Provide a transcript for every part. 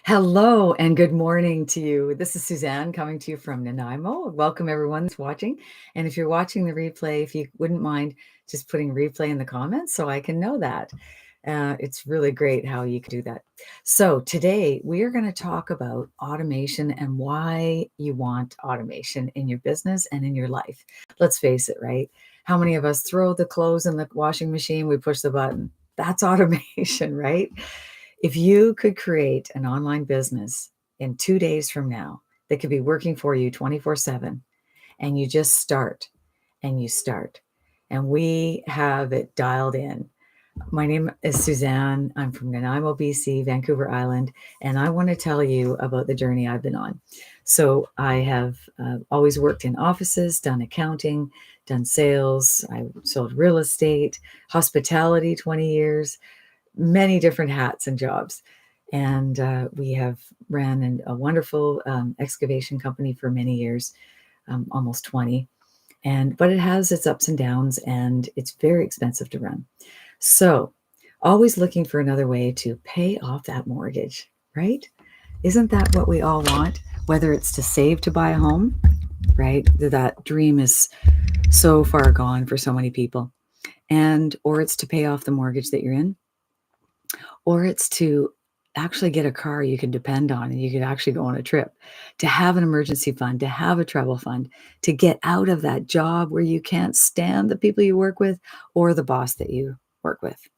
Hello and good morning to you. This is Suzanne coming to you from Nanaimo. Welcome everyone that's watching. And if you're watching the replay, if you wouldn't mind just putting replay in the comments so I can know that. It's really great how you can do that. So today we are going to talk about automation and why you want automation in your business and in your life. Let's face it, right? How many of us throw the clothes in the washing machine, we push the button? That's automation, right? If you could create an online business in 2 days from now that could be working for you 24/7, and you just start and you start, and we have it dialed in. My name is Suzanne. I'm from Nanaimo, BC, Vancouver Island, and I want to tell you about the journey I've been on. So I have always worked in offices, done accounting, done sales. I sold real estate, hospitality, 20 years, many different hats and jobs. And we have ran a wonderful excavation company for many years, almost 20. But it has its ups and downs, and it's very expensive to run. So always looking for another way to pay off that mortgage, right? Isn't that what we all want? Whether it's to save to buy a home, right? That dream is so far gone for so many people. Or it's to pay off the mortgage that you're in, or it's to actually get a car you can depend on and you can actually go on a trip, to have an emergency fund, to have a travel fund, to get out of that job where you can't stand the people you work with or the boss that you work with.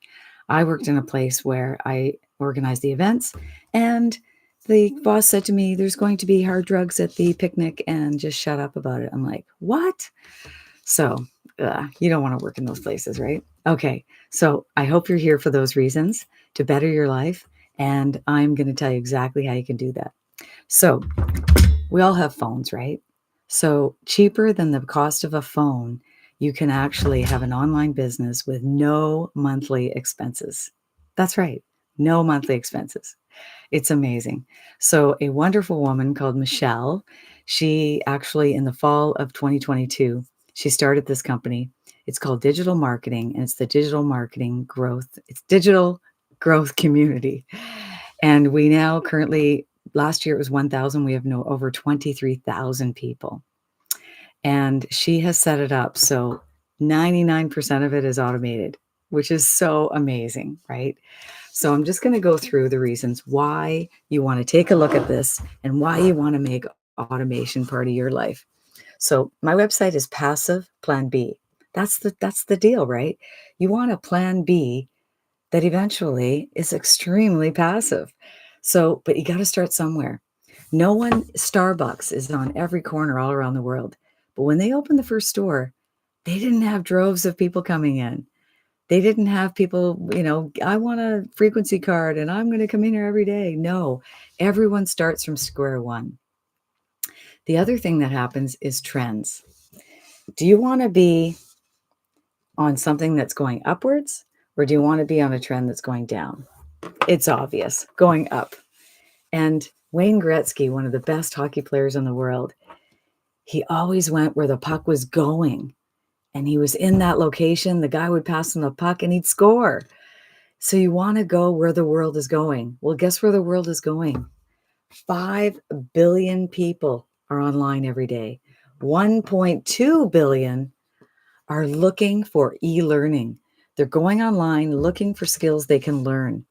I worked in a place where I organized the events, and the boss said to me, "There's going to be hard drugs at the picnic and just shut up about it." I'm like, "What?" So, you don't want to work in those places, right? Okay. So I hope you're here for those reasons, to better your life. And I'm going to tell you exactly how you can do that. So we all have phones, right? So cheaper than the cost of a phone, you can actually have an online business with no monthly expenses. That's right. No monthly expenses. It's amazing. So a wonderful woman called Michelle, she actually in the fall of 2022, she started this company. It's called Digital Marketing, and it's the Digital Marketing Growth. It's Digital Growth Community. And we now currently, last year it was 1,000. We have no over 23,000 people. And she has set it up so 99% of it is automated, which is so amazing, right? So I'm just going to go through the reasons why you want to take a look at this and why you want to make automation part of your life. So my website is PassivePlanB. That's the deal, right? You want a plan B that eventually is extremely passive. So, but you got to start somewhere. Starbucks is on every corner all around the world. But when they opened the first store, they didn't have droves of people coming in. They didn't have people, I want a frequency card and I'm going to come in here every day. No, everyone starts from square one. The other thing that happens is trends. Do you want to be on something that's going upwards, or do you want to be on a trend that's going down? It's obvious, going up. And Wayne Gretzky, one of the best hockey players in the world, he always went where the puck was going. And he was in that location. The guy would pass him the puck and he'd score. So you want to go where the world is going. Well, guess where the world is going? 5 billion people are online every day. 1.2 billion are looking for e-learning. They're going online looking for skills they can learn.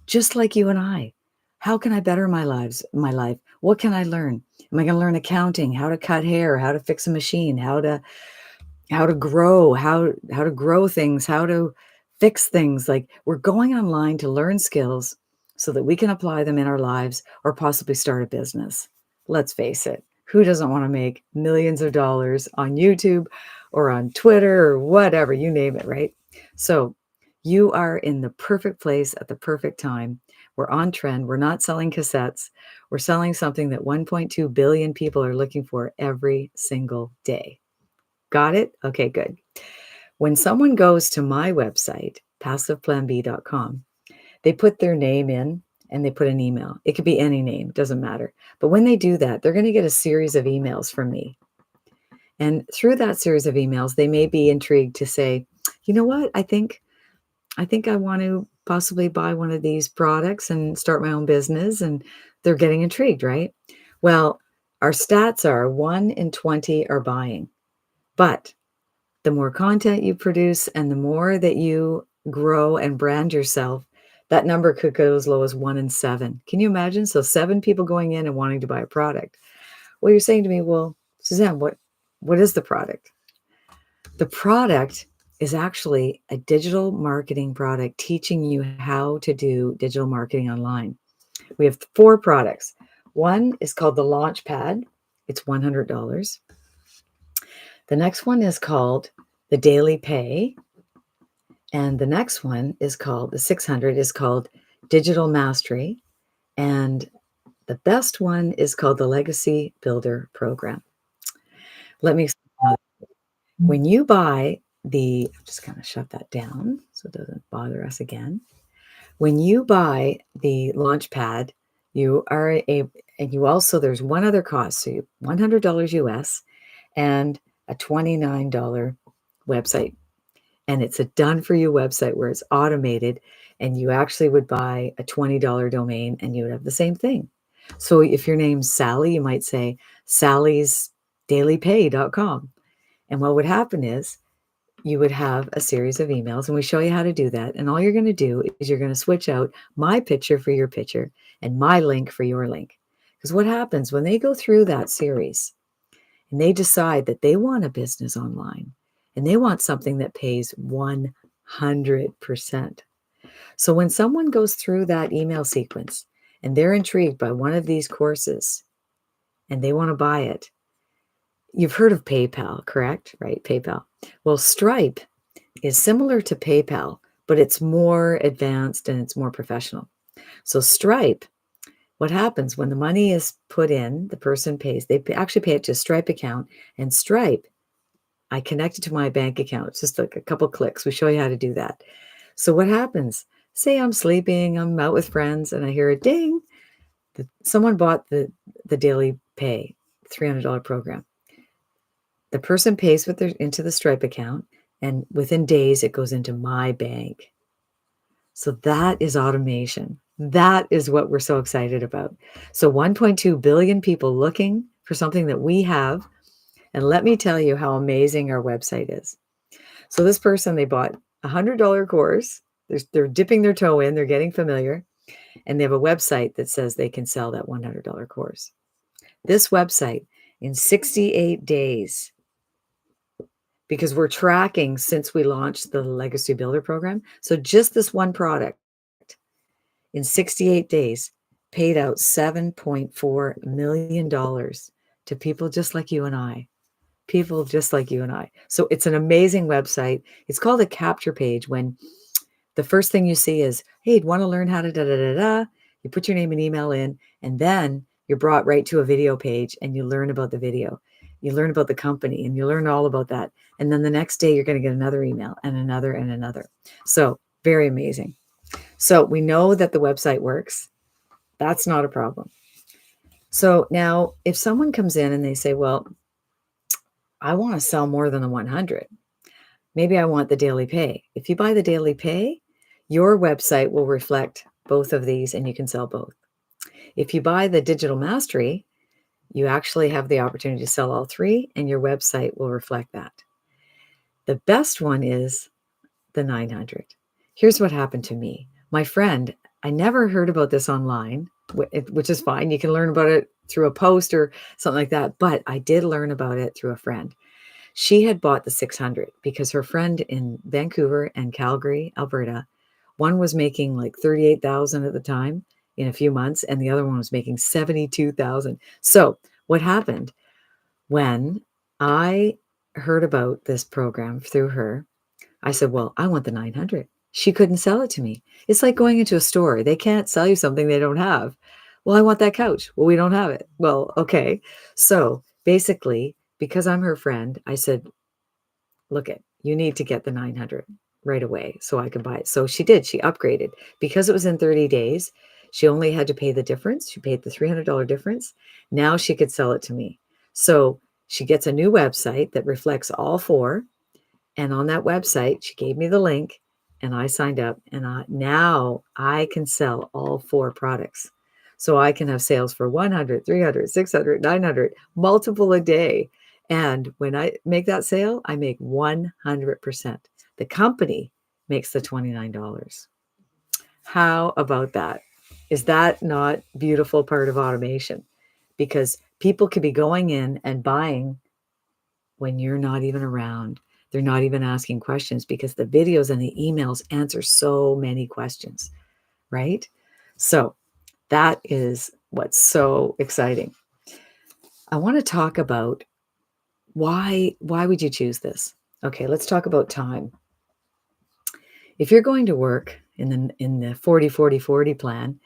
Just like you and I. How can I better my life? What can I learn? Am I going to learn accounting, how to cut hair, how to fix a machine, how to grow, how to grow things, how to fix things? Like, we're going online to learn skills so that we can apply them in our lives or possibly start a business. Let's face it. Who doesn't want to make millions of dollars on YouTube or on Twitter or whatever, you name it, right? So you are in the perfect place at the perfect time. We're on trend. We're not selling cassettes. We're selling something that 1.2 billion people are looking for every single day. Got it? Okay, good. When someone goes to my website, PassivePlanB.com, they put their name in and they put an email. It could be any name, doesn't matter. But when they do that, they're going to get a series of emails from me. And through that series of emails, they may be intrigued to say, you know what? I think I want to possibly buy one of these products and start my own business, and they're getting intrigued, right? Well, our stats are 1 in 20 are buying. But the more content you produce and the more that you grow and brand yourself, that number could go as low as 1 in 7. Can you imagine? So 7 people going in and wanting to buy a product. Well, you're saying to me, well, Suzanne, what is the product? The product is actually a digital marketing product teaching you how to do digital marketing online. We have 4 products. One is called the Launchpad. It's $100. The next one is called the Daily Pay. And the next one is called, the 600 is called Digital Mastery. And the best one is called the Legacy Builder Program. Let me explain how. When you buy I'm just going to shut that down so it doesn't bother us again. When you buy the Launchpad, and you also, there's one other cost. So $100 US and a $29 website. And it's a done for you website where it's automated, and you actually would buy a $20 domain and you would have the same thing. So if your name's Sally, you might say sallysdailypay.com. And what would happen is you would have a series of emails, and we show you how to do that. And all you're going to do is you're going to switch out my picture for your picture and my link for your link. Because what happens when they go through that series and they decide that they want a business online and they want something that pays 100%. So when someone goes through that email sequence and they're intrigued by one of these courses and they want to buy it, you've heard of PayPal, correct? Right? PayPal. Well, Stripe is similar to PayPal, but it's more advanced and it's more professional. So Stripe, what happens when the money is put in, the person pays, they actually pay it to a Stripe account, and Stripe, I connect it to my bank account. It's just like a couple clicks. We show you how to do that. So what happens? Say I'm sleeping, I'm out with friends, and I hear a ding. Someone bought the Daily Pay $300 program. The person pays into the Stripe account, and within days it goes into my bank. So that is automation. That is what we're so excited about. So 1.2 billion people looking for something that we have. And let me tell you how amazing our website is. So this person, they bought a $100 course. They're dipping their toe in, they're getting familiar, and they have a website that says they can sell that $100 course. This website, in 68 days, because we're tracking since we launched the Legacy Builder program. So just this one product, in 68 days, paid out $7.4 million to people just like you and I. People just like you and I. So it's an amazing website. It's called a capture page. When the first thing you see is, hey, want to learn how to da-da-da-da, you put your name and email in, and then you're brought right to a video page and you learn about the video. You learn about the company and you learn all about that. And then the next day you're going to get another email and another and another. So very amazing. So we know that the website works. That's not a problem. So now if someone comes in and they say, well, I want to sell more than the 100. Maybe I want the Daily Pay. If you buy the Daily Pay, your website will reflect both of these and you can sell both. If you buy the Digital Mastery, you actually have the opportunity to sell all 3 and your website will reflect that. The best one is the 900. Here's what happened to me. My friend, I never heard about this online, which is fine. You can learn about it through a post or something like that. But I did learn about it through a friend. She had bought the 600 because her friend in Vancouver and Calgary, Alberta, one was making like 38,000 at the time in a few months, and the other one was making 72,000. So what happened when I heard about this program through her, I said, well, I want the 900. She couldn't sell it to me. It's like going into a store. They can't sell you something they don't have. Well, I want that couch. Well, we don't have it. Well, okay. So basically, because I'm her friend, I said, look you need to get the 900 right away so I could buy it. So she did. She upgraded. Because it was in 30 days, she only had to pay the difference. She paid the $300 difference. Now she could sell it to me. So she gets a new website that reflects all 4. And on that website, she gave me the link. and I signed up, and now I can sell all 4 products. So I can have sales for 100, 300, 600, 900, multiple a day. And when I make that sale, I make 100%. The company makes the $29. How about that? Is that not beautiful part of automation? Because people could be going in and buying when you're not even around. They're not even asking questions because the videos and the emails answer so many questions, right? So that is what's so exciting. I want to talk about why would you choose this? Okay, let's talk about time. If you're going to work in the 40 plan,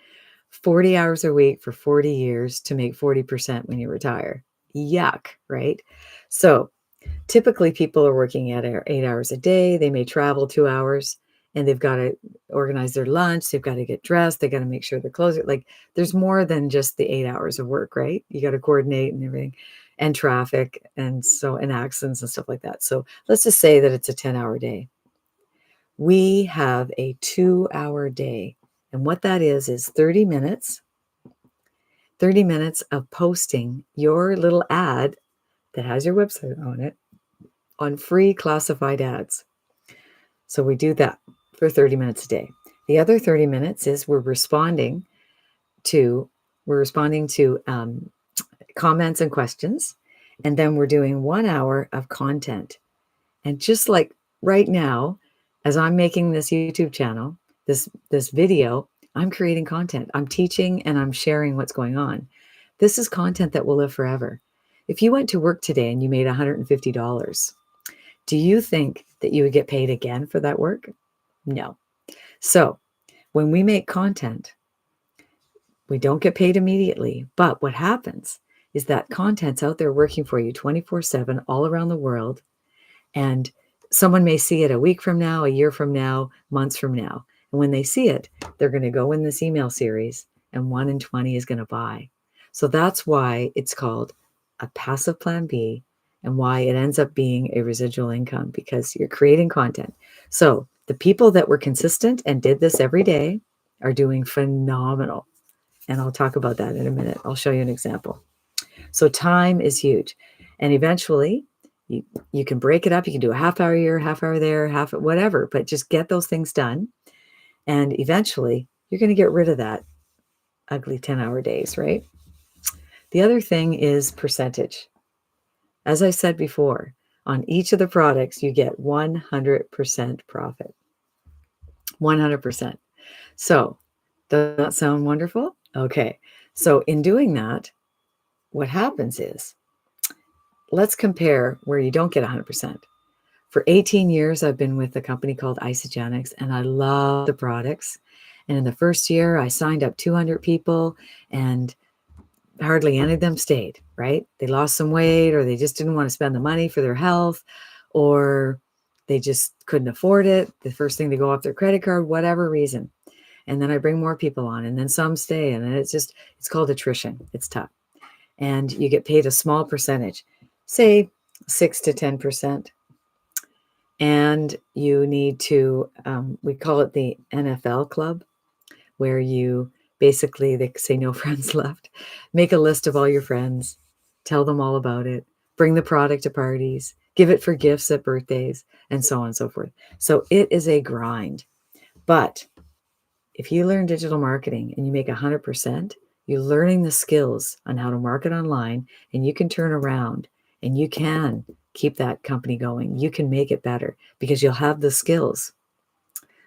40 hours a week for 40 years to make 40% when you retire. Yuck, right? So typically people are working at 8 hours a day. They may travel 2 hours and they've got to organize their lunch. They've got to get dressed. They got to make sure their clothes are like, there's more than just the 8 hours of work, right? You got to coordinate and everything, and traffic and accidents and stuff like that. So let's just say that it's a 10-hour day. We have a 2-hour day. And what that is 30 minutes of posting your little ad that has your website on it on free classified ads. So we do that for 30 minutes a day. The other 30 minutes is we're responding to comments and questions. And then we're doing 1 hour of content. And just like right now, as I'm making this YouTube channel, this video, I'm creating content. I'm teaching and I'm sharing what's going on. This is content that will live forever. If you went to work today and you made $150, do you think that you would get paid again for that work? No. So when we make content, we don't get paid immediately. But what happens is that content's out there working for you 24/7 all around the world. And someone may see it a week from now, a year from now, months from now. And when they see it, they're going to go in this email series and 1 in 20 is going to buy. So that's why it's called a passive plan B and why it ends up being a residual income, because you're creating content. So the people that were consistent and did this every day are doing phenomenal. And I'll talk about that in a minute. I'll show you an example. So time is huge. And eventually you can break it up. You can do a half hour here, half hour there, half whatever, but just get those things done. And eventually you're going to get rid of that ugly 10-hour days, right? The other thing is percentage. As I said before, on each of the products, you get 100% profit. 100%. So does that sound wonderful? Okay. So in doing that, what happens is, let's compare where you don't get 100%. For 18 years, I've been with a company called Isogenics, and I love the products. And in the first year, I signed up 200 people, and hardly any of them stayed, right? They lost some weight, or they just didn't want to spend the money for their health, or they just couldn't afford it. The first thing to go off their credit card, whatever reason. And then I bring more people on, and then some stay. And then it's called attrition. It's tough. And you get paid a small percentage, say 6 to 10%. And you need to, we call it the NFL club, where you basically, they say no friends left. Make a list of all your friends, tell them all about it, bring the product to parties, give it for gifts at birthdays, and so on and so forth. So it is a grind. But if you learn digital marketing and you make 100%, you're learning the skills on how to market online, and you can turn around and you can keep that company going. You can make it better because you'll have the skills.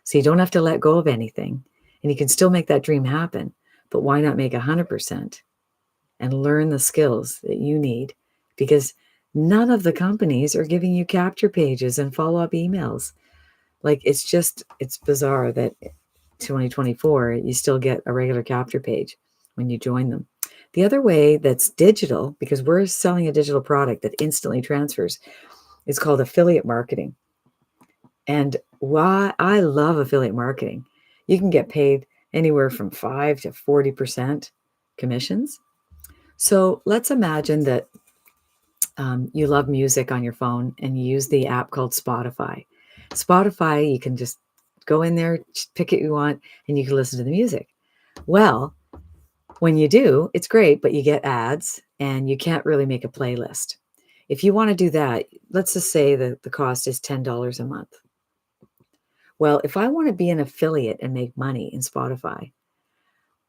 So you don't have to let go of anything, and you can still make that dream happen. But why not make 100% and learn the skills that you need? Because none of the companies are giving you capture pages and follow-up emails. Like, it's bizarre that 2024, you still get a regular capture page when you join them. The other way that's digital, because we're selling a digital product that instantly transfers, is called affiliate marketing. And why I love affiliate marketing, you can get paid anywhere from 5 to 40% commissions. So let's imagine that you love music on your phone and you use the app called Spotify. Spotify, you can just go in there, pick it you want, and you can listen to the music. Well, when you do, it's great, but you get ads and you can't really make a playlist. If you want to do that, let's just say that the cost is $10 a month. Well, if I want to be an affiliate and make money in Spotify,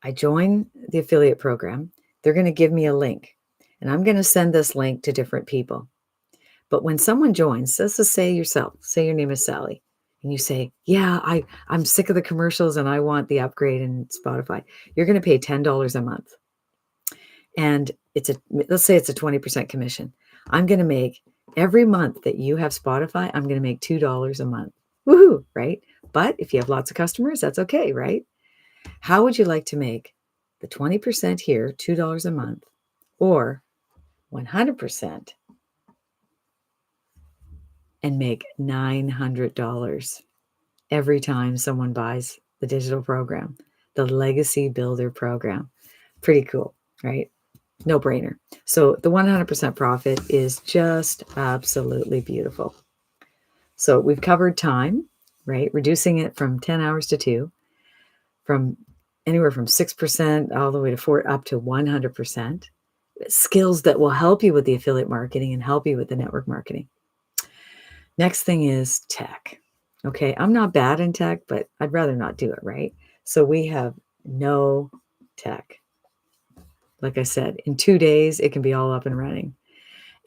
I join the affiliate program. They're going to give me a link, and I'm going to send this link to different people. But when someone joins, let's just say yourself, say your name is Sally, and you say, yeah, I'm sick of the commercials and I want the upgrade in Spotify. You're going to pay $10 a month. And let's say it's a 20% commission. I'm going to make every month that you have Spotify, I'm going to make $2 a month. Woohoo, right? But if you have lots of customers, that's okay, right? How would you like to make the 20% here, $2 a month, or 100% and make $900 every time someone buys the digital program, the Legacy Builder program? Pretty cool, right? No brainer. So the 100% profit is just absolutely beautiful. So we've covered time, right? Reducing it from 10 hours to 2, from anywhere from 6% all the way to 4 up to 100%. Skills that will help you with the affiliate marketing and help you with the network marketing. Next thing is tech. Okay, I'm not bad in tech, but I'd rather not do it, right? So we have no tech. Like I said, in 2 days, it can be all up and running.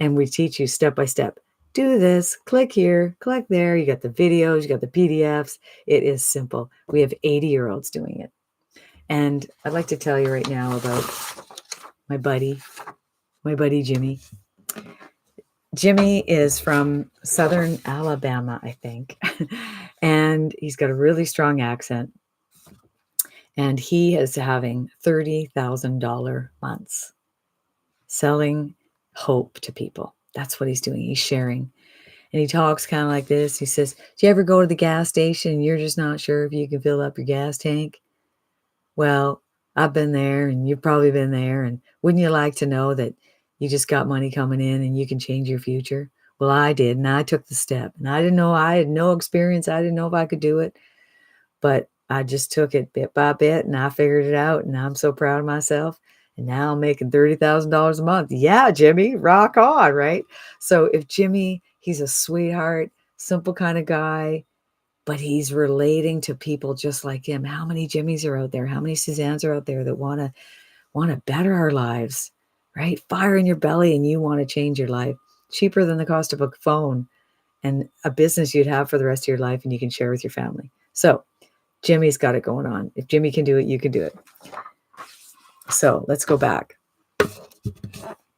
And we teach you step by step. Do this, click here, click there. You got the videos, you got the PDFs. It is simple. We have 80-year-olds doing it. And I'd like to tell you right now about my buddy Jimmy. Jimmy is from Southern Alabama, I think. And he's got a really strong accent. And he is having $30,000 months selling hope to people. That's what he's doing. He's sharing. And he talks kind of like this. He says, do you ever go to the gas station and you're just not sure if you can fill up your gas tank? Well, I've been there and you've probably been there. And wouldn't you like to know that you just got money coming in and you can change your future? Well, I did. And I took the step. And I didn't know, I had no experience. I didn't know if I could do it. But I just took it bit by bit and I figured it out. And I'm so proud of myself. And now I'm making $30,000 a month. Yeah, Jimmy, rock on, right? So if Jimmy, he's a sweetheart, simple kind of guy, but he's relating to people just like him. How many Jimmys are out there? How many Suzannes are out there that want to better our lives, right? Fire in your belly and you want to change your life. Cheaper than the cost of a phone and a business you'd have for the rest of your life and you can share with your family. So Jimmy's got it going on. If Jimmy can do it, you can do it. So let's go back.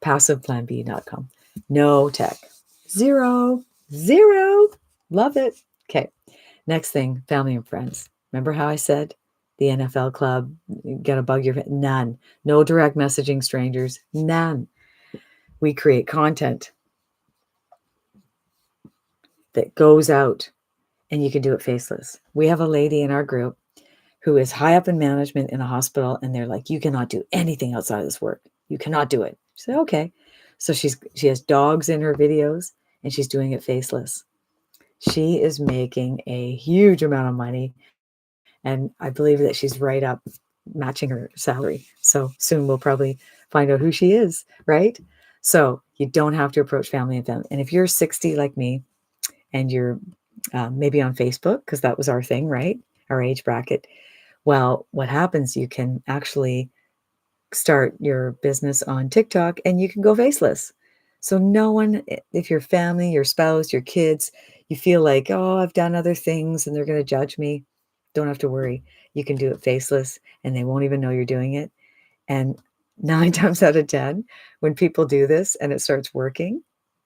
PassivePlanB.com. No tech. Zero. Love it. Okay. Next thing, family and friends. Remember how I said the NFL club, you got to bug your friend? None. No direct messaging strangers. None. We create content that goes out and you can do it faceless. We have a lady in our group who is high up in management in a hospital, and they're like, you cannot do anything outside of this work. You cannot do it. She said, okay. So she has dogs in her videos, and she's doing it faceless. She is making a huge amount of money, and I believe that she's right up matching her salary. So soon we'll probably find out who she is, right? So you don't have to approach family and family. And if you're 60 like me, and you're maybe on Facebook, because that was our thing, right? Our age bracket. Well, what happens, you can actually start your business on TikTok and you can go faceless. So no one, if your family, your spouse, your kids, you feel like, oh, I've done other things and they're going to judge me. Don't have to worry. You can do it faceless and they won't even know you're doing it. And 9 times out of 10, when people do this and it starts working,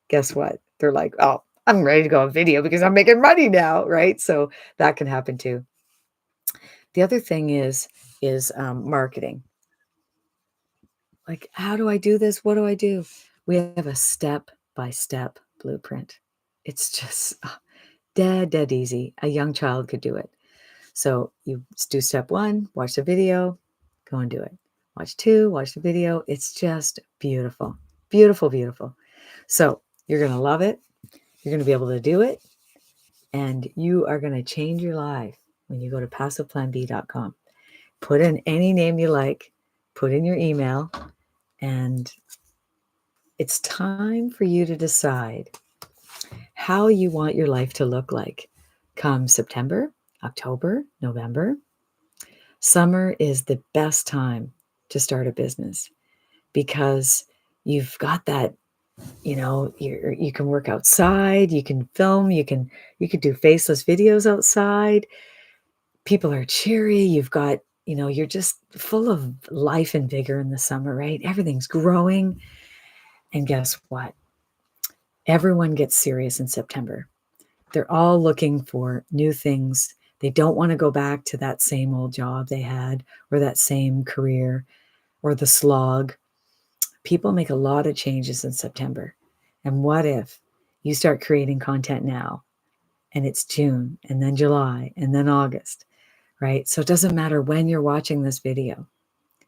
guess what? They're like, oh, I'm ready to go on video because I'm making money now, right? So that can happen too. The other thing is marketing. Like, how do I do this? What do I do? We have a step-by-step blueprint. It's just dead easy. A young child could do it. So you do step 1, watch the video, go and do it. Watch 2, watch the video. It's just beautiful. Beautiful. So you're going to love it. You're going to be able to do it. And you are going to change your life. when you go to PassivePlanB.com. Put in any name you like, put in your email, and it's time for you to decide how you want your life to look like come September, October, November. Summer is the best time to start a business because you've got that, you can work outside, you can film, you can do faceless videos outside. People are cheery. You've got, you're just full of life and vigor in the summer, right? Everything's growing. And guess what? Everyone gets serious in September. They're all looking for new things. They don't want to go back to that same old job they had or that same career or the slog. People make a lot of changes in September. And what if you start creating content now and it's June and then July and then August, right? So it doesn't matter when you're watching this video.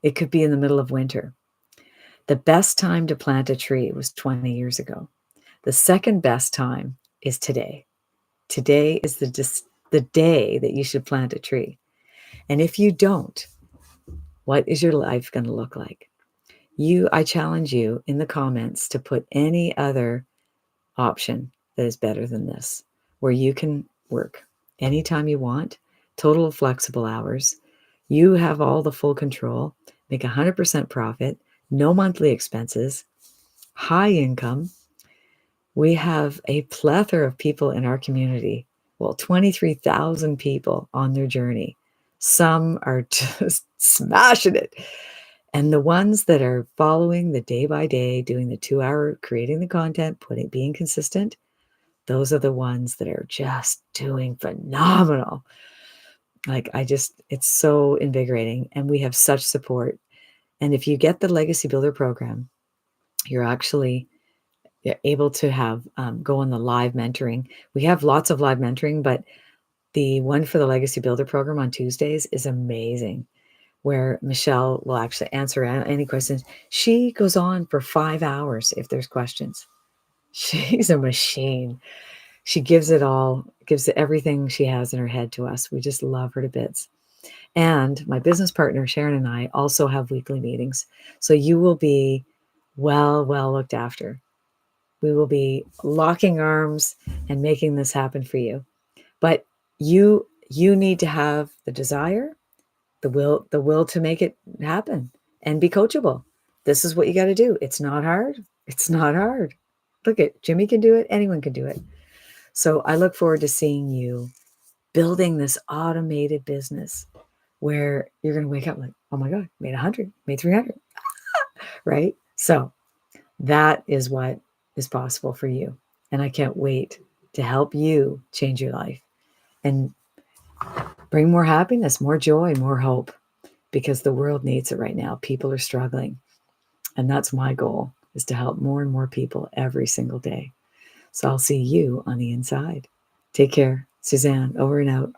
It could be in the middle of winter. The best time to plant a tree was 20 years ago. The second best time is today. Today is the day that you should plant a tree. And if you don't, what is your life going to look like? I challenge you in the comments to put any other option that is better than this, where you can work anytime you want, total flexible hours. You have all the full control, make 100% profit, no monthly expenses, high income. We have a plethora of people in our community. Well, 23,000 people on their journey. Some are just smashing it. And the ones that are following the day by day, doing the 2-hour, creating the content, being consistent, those are the ones that are just doing phenomenal. It's so invigorating. And we have such support. And if you get the Legacy Builder program, you're actually able to have go on the live mentoring. We have lots of live mentoring, but the one for the Legacy Builder program on Tuesdays is amazing, where Michelle will actually answer any questions. She goes on for 5 hours if there's questions. She's a machine. She gives it all, gives everything she has in her head to us. We just love her to bits. And my business partner, Sharon, and I also have weekly meetings. So you will be well looked after. We will be locking arms and making this happen for you. But you need to have the desire, the will to make it happen and be coachable. This is what you got to do. It's not hard. It's not hard. Look at Jimmy can do it. Anyone can do it. So I look forward to seeing you building this automated business where you're going to wake up like, oh my God, made 100, made 300, right? So that is what is possible for you. And I can't wait to help you change your life and bring more happiness, more joy, more hope, because the world needs it right now. People are struggling. And that's my goal, is to help more and more people every single day. So I'll see you on the inside. Take care. Suzanne, over and out.